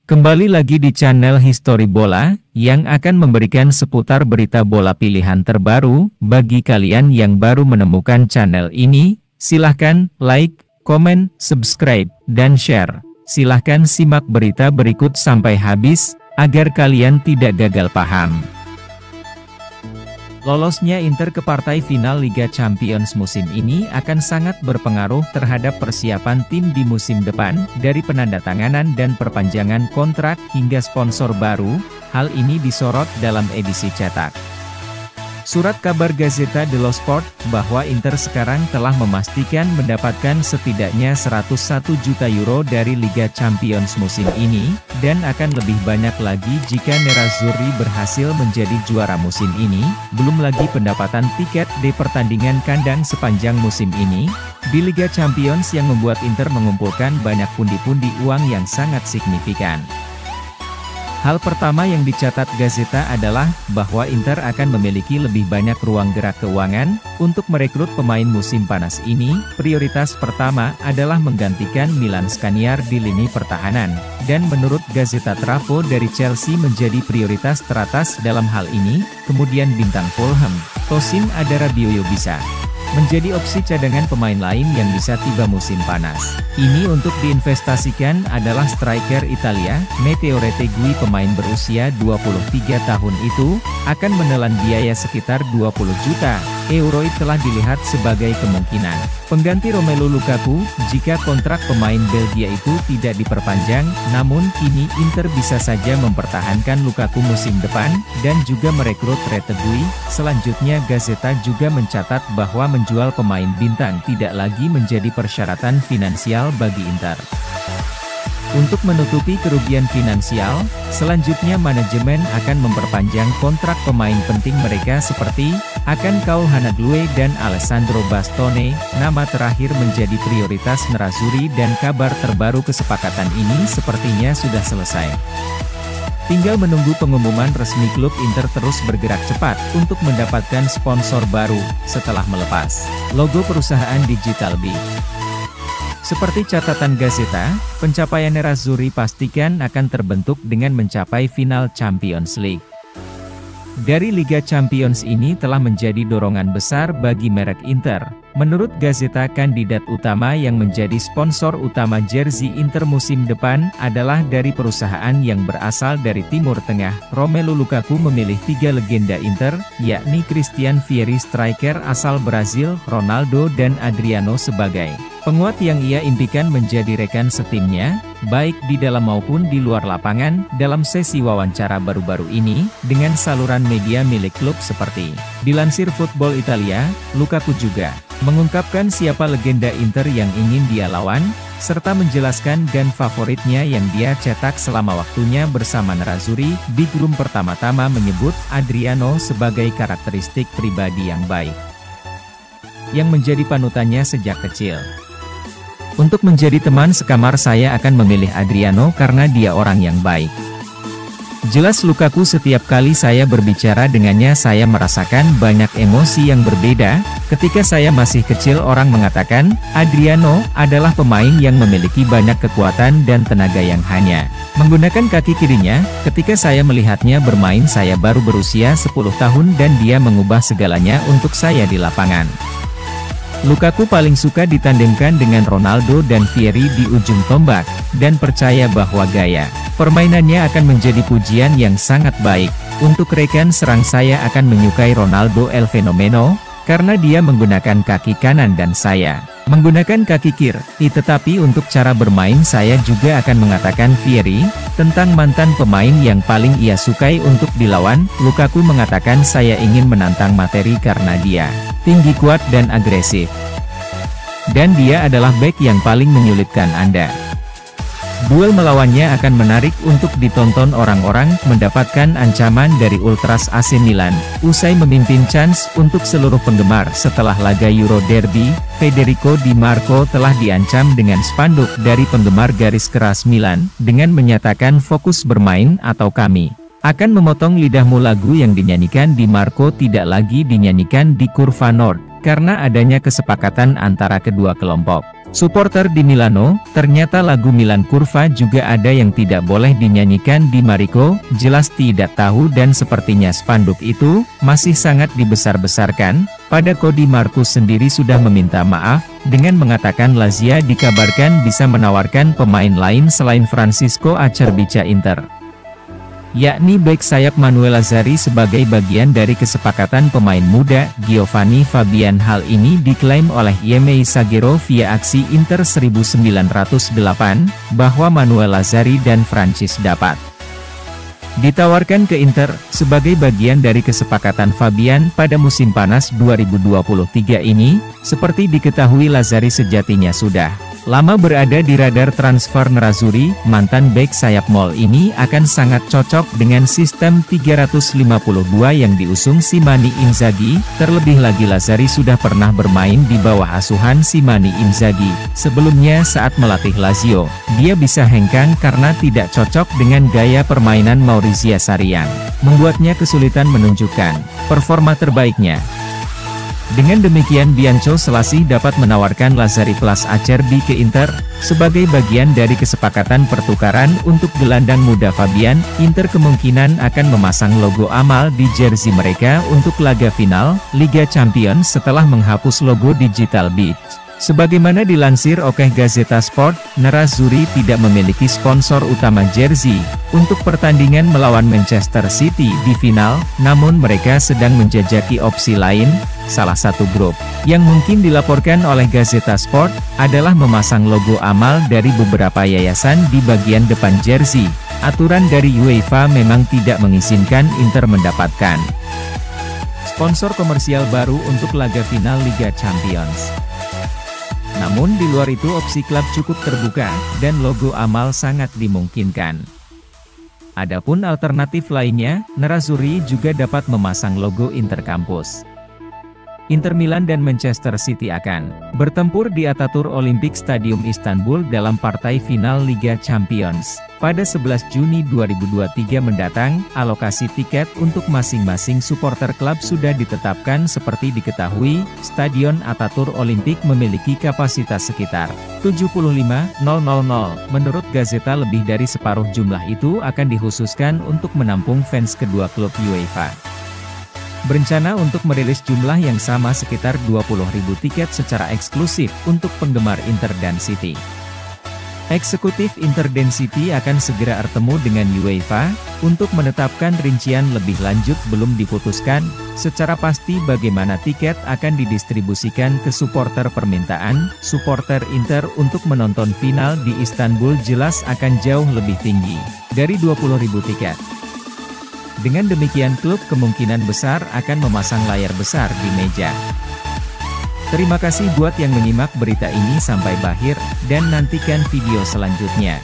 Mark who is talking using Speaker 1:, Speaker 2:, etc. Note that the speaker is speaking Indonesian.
Speaker 1: Kembali lagi di channel History Bola, yang akan memberikan seputar berita bola pilihan terbaru. Bagi kalian yang baru menemukan channel ini, silahkan like, komen, subscribe, dan share. Silahkan simak berita berikut sampai habis, agar kalian tidak gagal paham. Lolosnya Inter ke partai final Liga Champions musim ini akan sangat berpengaruh terhadap persiapan tim di musim depan, dari penandatanganan dan perpanjangan kontrak hingga sponsor baru. Hal ini disorot dalam edisi cetak. Surat kabar Gazzetta dello Sport, bahwa Inter sekarang telah memastikan mendapatkan setidaknya 101 juta euro dari Liga Champions musim ini, dan akan lebih banyak lagi jika Nerazzurri berhasil menjadi juara musim ini. Belum lagi pendapatan tiket di pertandingan kandang sepanjang musim ini di Liga Champions yang membuat Inter mengumpulkan banyak pundi-pundi uang yang sangat signifikan. Hal pertama yang dicatat Gazzetta adalah bahwa Inter akan memiliki lebih banyak ruang gerak keuangan untuk merekrut pemain musim panas ini. Prioritas pertama adalah menggantikan Milan Skriniar di lini pertahanan, dan menurut Gazzetta Trafo dari Chelsea menjadi prioritas teratas dalam hal ini. Kemudian bintang Fulham, Tosin Adarabioyo bisa menjadi opsi cadangan pemain lain yang bisa tiba musim panas. Ini untuk diinvestasikan adalah striker Italia, Matteo Retegui. Pemain berusia 23 tahun itu akan menelan biaya sekitar 20 juta euro. Telah dilihat sebagai kemungkinan pengganti Romelu Lukaku jika kontrak pemain Belgia itu tidak diperpanjang. Namun kini Inter bisa saja mempertahankan Lukaku musim depan dan juga merekrut Retegui. Selanjutnya Gazzetta juga mencatat bahwa menjual pemain bintang tidak lagi menjadi persyaratan finansial bagi Inter. Untuk menutupi kerugian finansial, selanjutnya manajemen akan memperpanjang kontrak pemain penting mereka seperti Hakan Calhanoglu dan Alessandro Bastoni. Nama terakhir menjadi prioritas Nerazzurri dan kabar terbaru kesepakatan ini sepertinya sudah selesai. Tinggal menunggu pengumuman resmi. Klub Inter terus bergerak cepat untuk mendapatkan sponsor baru setelah melepas logo perusahaan digital B. Seperti catatan Gazzetta, pencapaian Nerazzurri pastikan akan terbentuk dengan mencapai final Champions League. Dari Liga Champions ini telah menjadi dorongan besar bagi merek Inter. Menurut Gazzetta, kandidat utama yang menjadi sponsor utama jersey Inter musim depan adalah dari perusahaan yang berasal dari Timur Tengah. Romelu Lukaku memilih 3 legenda Inter, yakni Christian Vieri striker asal Brazil, Ronaldo dan Adriano sebagai penguat yang ia impikan menjadi rekan setimnya, baik di dalam maupun di luar lapangan. Dalam sesi wawancara baru-baru ini, dengan saluran media milik klub seperti dilansir Football Italia, Lukaku juga mengungkapkan siapa legenda Inter yang ingin dia lawan, serta menjelaskan gan favoritnya yang dia cetak selama waktunya bersama Nerazzurri. Big Room pertama-tama menyebut Adriano sebagai karakteristik pribadi yang baik, yang menjadi panutannya sejak kecil. Untuk menjadi teman sekamar saya akan memilih Adriano karena dia orang yang baik. Jelas Lukaku, setiap kali saya berbicara dengannya saya merasakan banyak emosi yang berbeda. Ketika saya masih kecil orang mengatakan, Adriano adalah pemain yang memiliki banyak kekuatan dan tenaga yang hanya menggunakan kaki kirinya. Ketika saya melihatnya bermain saya baru berusia 10 tahun dan dia mengubah segalanya untuk saya di lapangan. Lukaku paling suka ditandemkan dengan Ronaldo dan Vieri di ujung tombak, dan percaya bahwa gaya permainannya akan menjadi pujian yang sangat baik. Untuk rekan serang saya akan menyukai Ronaldo El Fenomeno, karena dia menggunakan kaki kanan dan saya menggunakan kaki kiri. Tetapi untuk cara bermain saya juga akan mengatakan Vieri. Tentang mantan pemain yang paling ia sukai untuk dilawan, Lukaku mengatakan saya ingin menantang materi karena dia tinggi, kuat dan agresif. Dan dia adalah bek yang paling menyulitkan Anda. Duel melawannya akan menarik untuk ditonton. Orang-orang mendapatkan ancaman dari Ultras AC Milan. Usai memimpin chance untuk seluruh penggemar setelah laga Euro Derby, Federico Di Marco telah diancam dengan spanduk dari penggemar garis keras Milan, dengan menyatakan fokus bermain atau kami akan memotong lidahmu. Lagu yang dinyanyikan Di Marco tidak lagi dinyanyikan di Kurva Nord, karena adanya kesepakatan antara kedua kelompok. Supporter di Milano, ternyata lagu Milan Curva juga ada yang tidak boleh dinyanyikan di Mariko, jelas tidak tahu dan sepertinya spanduk itu masih sangat dibesar-besarkan. Pada Cody Marcus sendiri sudah meminta maaf, dengan mengatakan Lazio dikabarkan bisa menawarkan pemain lain selain Francisco Acerbica Inter, yakni bek sayap Manuel Lazzari sebagai bagian dari kesepakatan pemain muda Giovanni Fabian. Hal ini diklaim oleh Yemei Sagero via aksi Inter 1908, bahwa Manuel Lazzari dan Francis dapat ditawarkan ke Inter, sebagai bagian dari kesepakatan Fabian pada musim panas 2023 ini. Seperti diketahui Lazzari sejatinya sudah lama berada di radar transfer Nerazzurri. Mantan bek sayap Mol ini akan sangat cocok dengan sistem 352 yang diusung Simone Inzaghi. Terlebih lagi Lazzari sudah pernah bermain di bawah asuhan Simone Inzaghi. Sebelumnya saat melatih Lazio, dia bisa hengkang karena tidak cocok dengan gaya permainan Maurizio Sarri yang membuatnya kesulitan menunjukkan performa terbaiknya. Dengan demikian Bianco Selassie dapat menawarkan Lazzari plus Acerbi ke Inter, sebagai bagian dari kesepakatan pertukaran untuk gelandang muda Fabian. Inter kemungkinan akan memasang logo Amal di jersey mereka untuk laga final Liga Champions setelah menghapus logo Digital Beach. Sebagaimana dilansir oleh Gazzetta Sport, Nerazzurri tidak memiliki sponsor utama jersey untuk pertandingan melawan Manchester City di final, namun mereka sedang menjajaki opsi lain. Salah satu grup yang mungkin dilaporkan oleh Gazzetta Sport adalah memasang logo Amal dari beberapa yayasan di bagian depan jersey. Aturan dari UEFA memang tidak mengizinkan Inter mendapatkan sponsor komersial baru untuk laga final Liga Champions. Namun di luar itu opsi klub cukup terbuka, dan logo Amal sangat dimungkinkan. Adapun alternatif lainnya, Nerazzurri juga dapat memasang logo Inter Campus. Inter Milan dan Manchester City akan bertempur di Atatürk Olympic Stadium Istanbul dalam partai final Liga Champions pada 11 Juni 2023 mendatang. Alokasi tiket untuk masing-masing supporter klub sudah ditetapkan. Seperti diketahui, Stadion Atatürk Olympic memiliki kapasitas sekitar 75.000. Menurut Gazeta, lebih dari separuh jumlah itu akan dikhususkan untuk menampung fans kedua klub. UEFA berencana untuk merilis jumlah yang sama, sekitar 20.000 tiket secara eksklusif untuk penggemar Inter dan City. Eksekutif Inter dan City akan segera bertemu dengan UEFA untuk menetapkan rincian lebih lanjut. Belum diputuskan secara pasti bagaimana tiket akan didistribusikan ke supporter. Permintaan supporter Inter untuk menonton final di Istanbul jelas akan jauh lebih tinggi dari 20.000 tiket. Dengan demikian klub kemungkinan besar akan memasang layar besar di meja. Terima kasih buat yang menyimak berita ini sampai akhir, dan nantikan video selanjutnya.